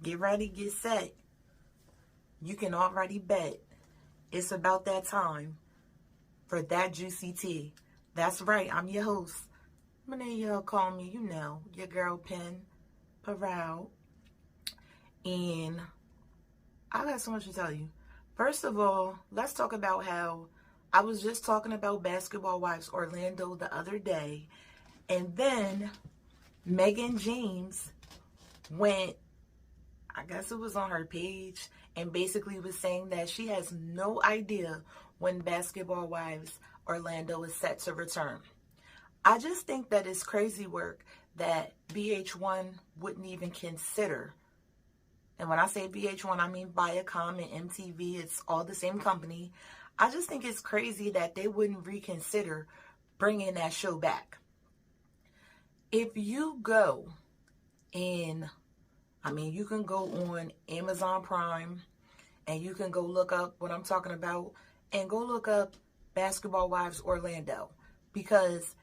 Get ready, get set. You can already bet it's about that time for that juicy tea. That's right, I'm your host. Many of y'all call me, your girl Penn Peroud. And I got so much to tell you. First of all, let's talk about how I was just talking about Basketball Wives Orlando the other day. And then Megan James went, I guess it was on her page, and basically was saying that she has no idea when Basketball Wives Orlando is set to return. I just think that it's crazy work that VH1 wouldn't even consider. And when I say VH1, I mean Viacom and MTV. It's all the same company. I just think it's crazy that they wouldn't reconsider bringing that show back. If you go in, you can go on Amazon Prime and you can go look up what I'm talking about and go look up Basketball Wives Orlando, because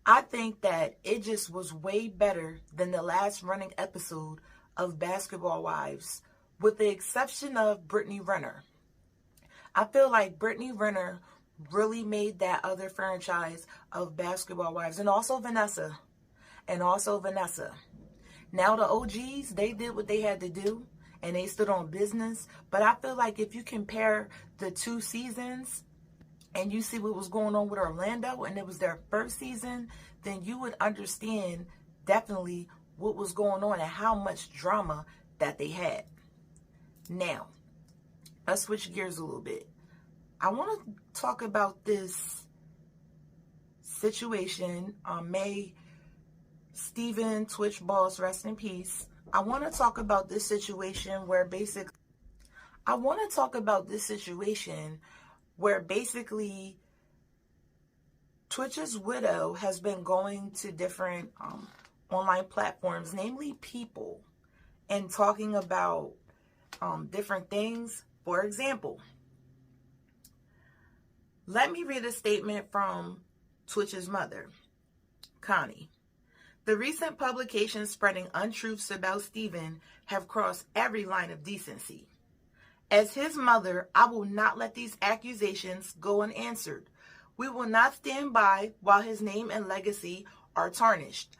I think that it just was way better than the last running episode of Basketball Wives, with the exception of Brittany Renner. I feel like Brittany Renner really made that other franchise of Basketball Wives, and also Vanessa. Now the OGs, they did what they had to do, and they stood on business. But I feel like if you compare the two seasons, and you see what was going on with Orlando, and it was their first season, then you would understand definitely what was going on and how much drama that they had. Now, let's switch gears a little bit. I want to talk about this situation. May Steven, Twitch boss, rest in peace. I want to talk about this situation where basically Twitch's widow has been going to different online platforms, namely People, and talking about different things. For example, let me read a statement from Twitch's mother, Connie. The recent publications spreading untruths about Steven have crossed every line of decency. As his mother, I will not let these accusations go unanswered. We will not stand by while his name and legacy are tarnished.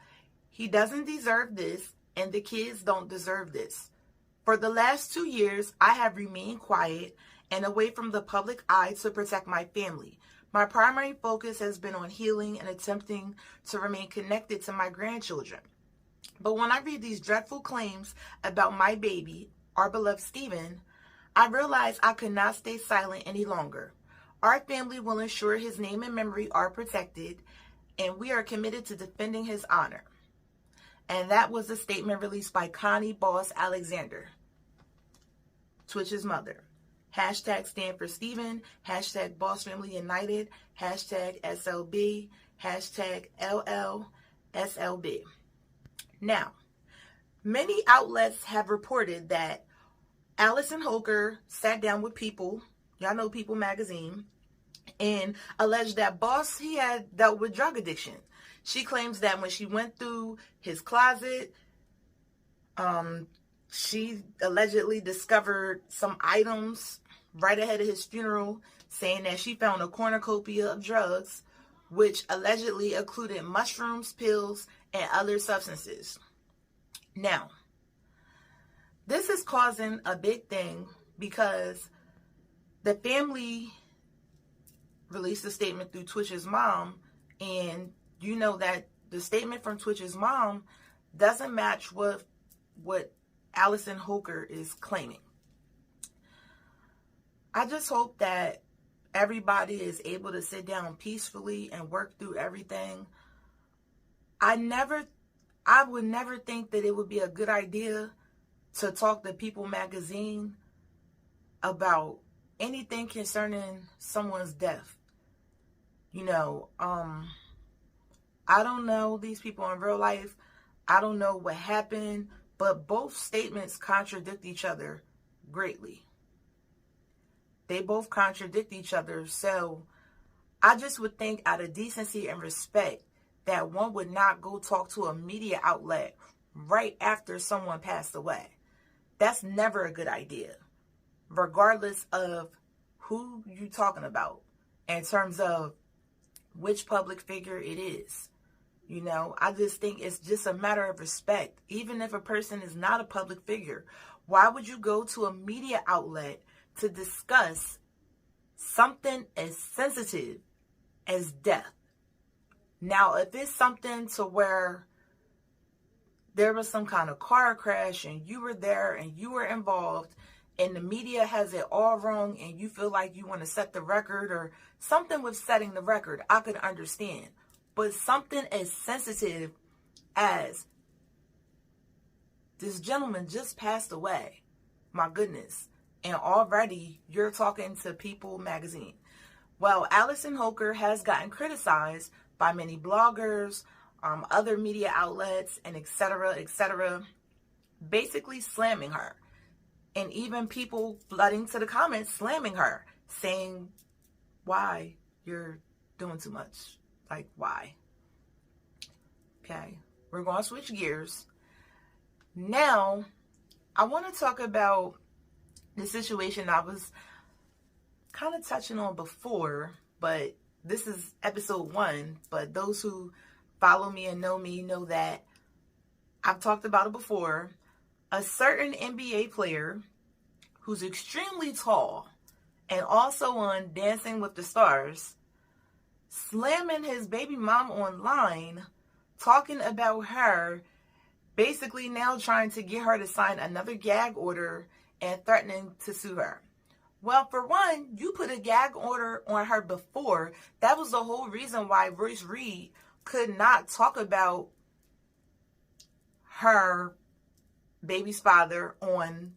He doesn't deserve this, and the kids don't deserve this. For the last 2 years, I have remained quiet and away from the public eye to protect my family. My primary focus has been on healing and attempting to remain connected to my grandchildren. But when I read these dreadful claims about my baby, our beloved Steven, I realize I could not stay silent any longer. Our family will ensure his name and memory are protected, and we are committed to defending his honor. And that was a statement released by Connie Boss Alexander, Twitch's mother. Hashtag stand for Steven, hashtag Boss Family United, hashtag SLB, hashtag LLSLB. Now, many outlets have reported that Allison Holker sat down with People, y'all know People magazine, and alleged that Boss, he had dealt with drug addiction. She claims that when she went through his closet, she allegedly discovered some items right ahead of his funeral, saying that she found a cornucopia of drugs, which allegedly included mushrooms, pills, and other substances. Now, this is causing a big thing because the family released a statement through Twitch's mom, and you know that the statement from Twitch's mom doesn't match with what Allison Holker is claiming. I just hope that everybody is able to sit down peacefully and work through everything. I would never think that it would be a good idea to talk to People magazine about anything concerning someone's death. I don't know these people in real life. I don't know what happened, but both statements contradict each other greatly. They both contradict each other. So I just would think, out of decency and respect, that one would not go talk to a media outlet right after someone passed away. That's never a good idea, regardless of who you're talking about in terms of which public figure it is. You know, I just think it's just a matter of respect. Even if a person is not a public figure, why would you go to a media outlet to discuss something as sensitive as death? Now, if it's something to where there was some kind of car crash and you were there and you were involved and the media has it all wrong and you feel like you want to set the record or something with setting the record, I could understand. But something as sensitive as this gentleman just passed away, my goodness, and already you're talking to People magazine. Well, Allison Holker has gotten criticized by many bloggers, other media outlets, and etc., basically slamming her. And even people flooding to the comments slamming her, saying, why? You're doing too much. Like, why? Okay, we're going to switch gears. Now, I want to talk about the situation I was kind of touching on before, but this is episode 1. But those who follow me and know me know that I've talked about it before. A certain NBA player who's extremely tall and also on Dancing with the Stars, slamming his baby mom online, talking about her, basically now trying to get her to sign another gag order and threatening to sue her. Well, for one, you put a gag order on her before. That was the whole reason why Royce Reed could not talk about her baby's father on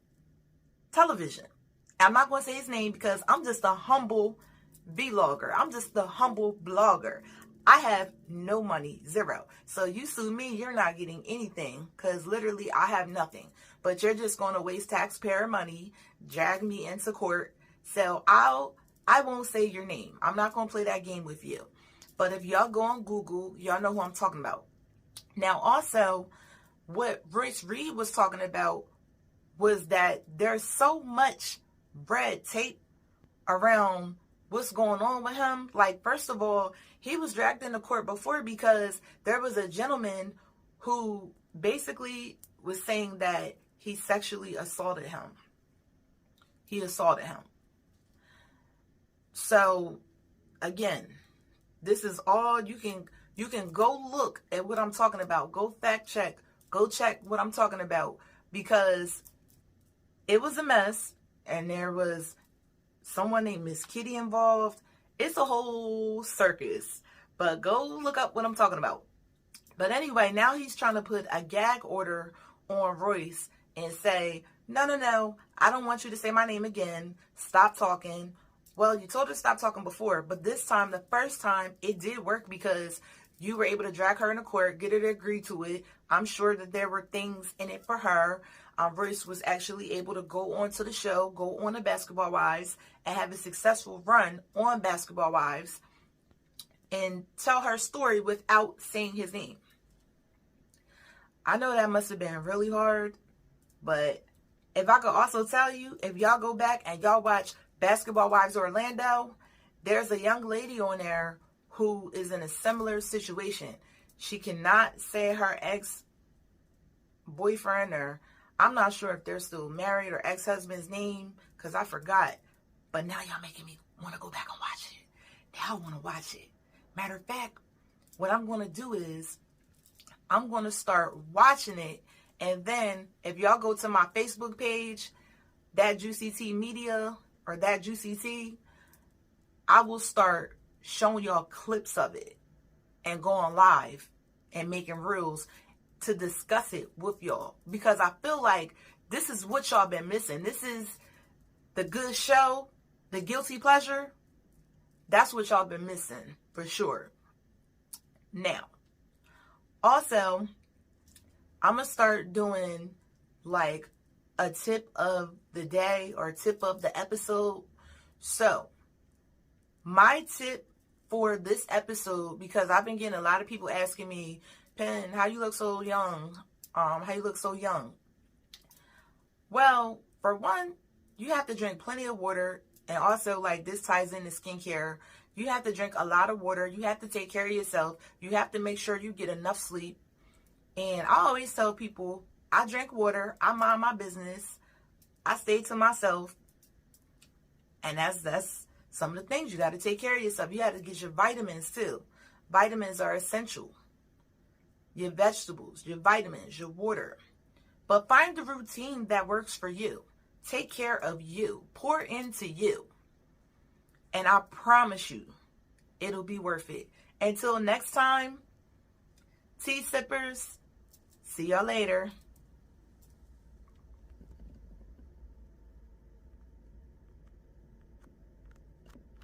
television. I'm not going to say his name because I'm just a humble vlogger. I'm just the humble blogger. I have no money, zero. So you sue me, you're not getting anything because literally I have nothing. But you're just going to waste taxpayer money, drag me into court. So I won't say your name. I'm not going to play that game with you. But if y'all go on Google, y'all know who I'm talking about. Now, also, what Royce Reed was talking about was that there's so much red tape around what's going on with him. Like, first of all, he was dragged into court before because there was a gentleman who basically was saying that he sexually assaulted him. He assaulted him. So, again, this is all you can go look at what I'm talking about. Go fact check. Go check what I'm talking about because it was a mess and there was someone named Miss Kitty involved. It's a whole circus. But go look up what I'm talking about. But anyway, now he's trying to put a gag order on Royce and say, no, I don't want you to say my name again. Stop talking. Well, you told her to stop talking before, but this time, the first time, it did work because you were able to drag her into court, get her to agree to it. I'm sure that there were things in it for her. Royce was actually able to go on to the show, go on to Basketball Wives, and have a successful run on Basketball Wives and tell her story without saying his name. I know that must have been really hard, but if I could also tell you, if y'all go back and y'all watch Basketball Wives Orlando, there's a young lady on there who is in a similar situation. She cannot say her ex-boyfriend, or I'm not sure if they're still married, or ex-husband's name, because I forgot. But now y'all making me want to go back and watch it. Now I want to watch it. Matter of fact, what I'm going to do is I'm going to start watching it. And then if y'all go to my Facebook page, That Juicy Tea Media, or That Juicy Tea, I will start showing y'all clips of it and going live and making reels to discuss it with y'all. Because I feel like this is what y'all been missing. This is the good show, the guilty pleasure. That's what y'all been missing for sure. Now, also, I'm going to start doing like a tip of the day or tip of the episode. So, my tip for this episode, because I've been getting a lot of people asking me, Penn, how you look so young? How you look so young? Well, for one, you have to drink plenty of water. And also, like, this ties into skincare. You have to drink a lot of water. You have to take care of yourself. You have to make sure you get enough sleep. And I always tell people, I drink water. I mind my business. I stay to myself. And that's some of the things. You got to take care of yourself. You got to get your vitamins, too. Vitamins are essential. Your vegetables, your vitamins, your water. But find the routine that works for you. Take care of you. Pour into you. And I promise you, it'll be worth it. Until next time, tea sippers, see y'all later.